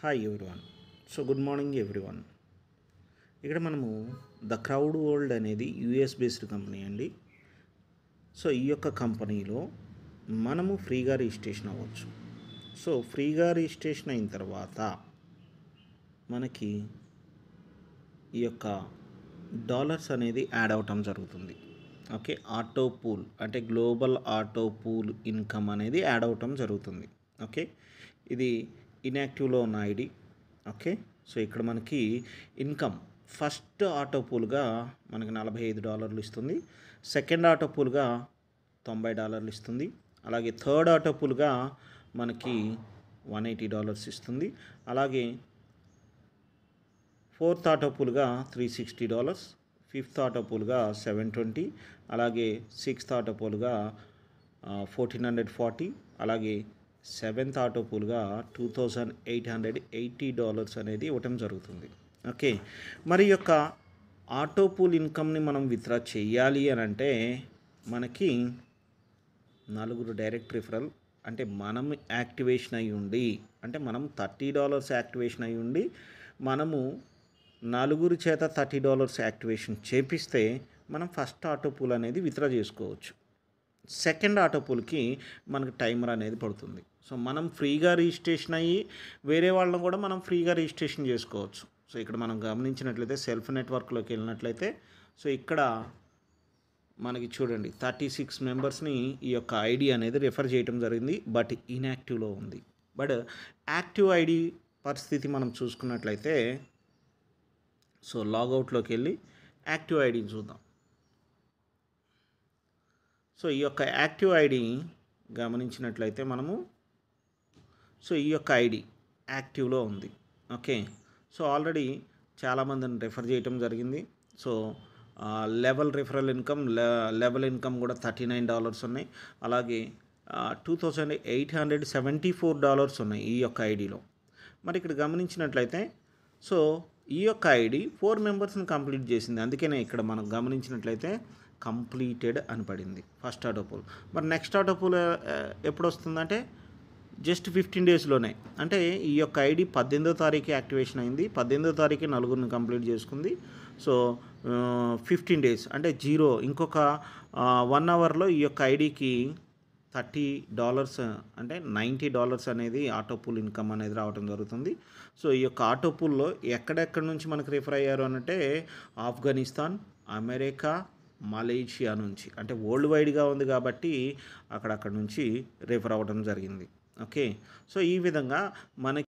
Hi everyone. So good morning everyone. ఇక్కడ మనము the crowd world అనేది యూఎస్ బేస్డ్ కంపెనీ అండి. సో ఈ యొక్క కంపెనీలో మనము ఫ్రీగా రిజిస్ట్రేషన్ అవ్వచ్చు. సో ఫ్రీగా రిజిస్ట్రేషన్ అయిన తర్వాత మనకి ఈ యొక్క డాలర్స్ అనేది యాడ్ అవటం జరుగుతుంది. ఓకే, ఆటో పూల్ అంటే గ్లోబల్ ఆటో పూల్ ఇన్కమ్ అనేది యాడ్ అవటం జరుగుతుంది. ఓకే, ఇది ఇన్యాక్టివ్లో ఉన్న ఐడి. ఓకే, సో ఇక్కడ మనకి ఇన్కమ్ ఫస్ట్ ఆటో పూల్గా మనకి $45 ఇస్తుంది, సెకండ్ ఆటో పూల్గా $90 ఇస్తుంది, అలాగే థర్డ్ ఆటో పూల్గా మనకి $180 ఇస్తుంది, అలాగే ఫోర్త్ ఆటో పూల్గా $360, ఫిఫ్త్ ఆటో పూల్గా $720, అలాగే సిక్స్త్ ఆటో పూల్గా $1440, అలాగే సెవెంత్ ఆటో పూల్గా $2880 అనేది ఇవ్వటం జరుగుతుంది. ఓకే, మరి యొక్క ఆటో పూల్ ఇన్కమ్ని మనం విత్డ్రా చేయాలి అని అంటే మనకి నలుగురు డైరెక్ట్ రిఫరల్ అంటే మనం యాక్టివేషన్ అయ్యి ఉండి, అంటే మనం $30 యాక్టివేషన్ అయ్యి ఉండి మనము నలుగురు చేత $30 యాక్టివేషన్ చేపిస్తే మనం ఫస్ట్ ఆటో పూల్ అనేది విత్డ్రా చేసుకోవచ్చు. సెకండ్ ఆటో పూల్కి మనకు టైమర్ అనేది పడుతుంది. సో మనం ఫ్రీగా రిజిస్ట్రేషన్ అయ్యి వేరే వాళ్ళని కూడా మనం ఫ్రీగా రిజిస్ట్రేషన్ చేసుకోవచ్చు. సో ఇక్కడ మనం గమనించినట్లయితే సెల్ఫ్ నెట్వర్క్లోకి వెళ్ళినట్లయితే సో ఇక్కడ మనకి చూడండి 36 మెంబర్స్ని ఈ యొక్క ఐడి అనేది రిఫర్ చేయడం జరిగింది, బట్ ఇన్యాక్టివ్లో ఉంది. బట్ యాక్టివ్ ఐడి పరిస్థితి మనం చూసుకున్నట్లయితే సో లాగౌట్లోకి వెళ్ళి యాక్టివ్ ఐడిని చూద్దాం. సో ఈ యొక్క యాక్టివ్ ఐడి గమనించినట్లయితే మనము సో ఈ యొక్క ఐడి యాక్టివ్లో ఉంది. ఓకే, సో ఆల్రెడీ చాలామందిని రెఫర్ చేయటం జరిగింది. So level referral income level income కూడా $39 ఉన్నాయి, అలాగే $2874 ఉన్నాయి ఈ యొక్క ఐడిలో. మరి ఇక్కడ గమనించినట్లయితే సో ఈ యొక్క ఐడి 4 మెంబర్స్ని కంప్లీట్ చేసింది, అందుకనే ఇక్కడ మనం గమనించినట్లయితే కంప్లీటెడ్ అని పడింది ఫస్ట్ ఆటో పూల్. మరి నెక్స్ట్ ఆటో పూల్ ఎప్పుడు వస్తుందంటే జస్ట్ 15 డేస్లోనే, అంటే ఈ యొక్క ఐడి 18వ తారీఖు యాక్టివేషన్ అయింది, 18వ తారీఖు నలుగురిని కంప్లీట్ చేసుకుంది. సో 15 డేస్ అంటే జీరో, ఇంకొక 1 అవర్లో ఈ యొక్క ఐడికి $30 అంటే $90 అనేది ఆటో పూల్ ఇన్కమ్ అనేది రావడం జరుగుతుంది. సో ఈ యొక్క ఆటో పూల్లో ఎక్కడెక్కడి నుంచి మనకు రిఫర్ అయ్యారు అంటే ఆఫ్ఘనిస్తాన్, అమెరికా, మలేషియా నుంచి, అంటే వరల్డ్ వైడ్గా ఉంది కాబట్టి అక్కడక్కడ నుంచి రిఫర్ అవ్వడం జరిగింది. ఓకే, సో ఈ విధంగా మనకి